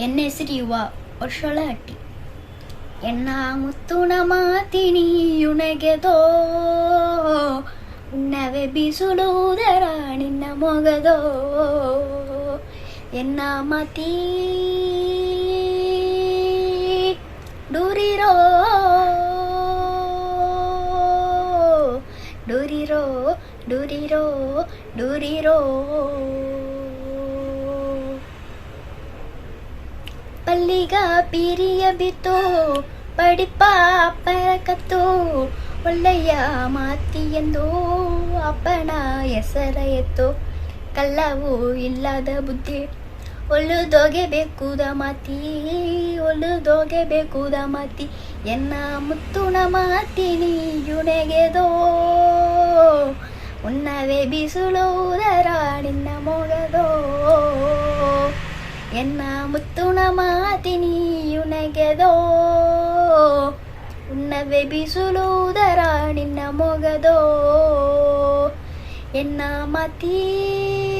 ಎನ್ನೆಸಿರಿಯುವ ವರ್ಷೊಳಹಟ್ಟಿ ಎನ್ನ ಮುತ್ತುನ ಮಾತಿನಿಯುಣಗೆದೋ ಉಣ್ಣವೆ ಬಿಸುಳುವುದರ ನಿನ್ನ ಮೊಗದೋ ಎನ್ನ ಮತಿ ಡೂರಿರೋ ಡೂರಿರೋ ಡೂರಿರೋ ಡೂರಿರೋ ಪಲ್ಲಿಗ ಪೀರಿಯ ಬಿತ್ತು ಪಡಿಪ ಪರಕತ್ತು ಒಳ್ಳೆಯ ಮಾತಿಯೆಂದು ಅಪ್ಪನ ಹೆಸರ ಎತ್ತು ಕಲ್ಲವು ಇಲ್ಲದ ಬುದ್ಧಿ ಒಳ್ಳುದೋಗೆ ಬೇಕುದ ಮಾತಿ ಒಳ್ಳುದೋಗೆ ಬೇಕುದ ಮಾತಿ ಎನ್ನ ಮುತ್ತುನ ಮಾತಿನಿ ಯುಣೆಗೆದೋ ಉಣ್ಣವೆ ಬಿಸುಳುವುದರ ನಿನ್ನ ಮೊಗದೋ ಎನ್ನ ಮುತ್ತುನ ಮಾತಿನಿಯುಣಗೆದೋ ಉಣ್ಣವೆ ಬಿಸುಳುವುದರ ನಿನ್ನ ಮೊಗದೋ ಎನ್ನ ಮತಿ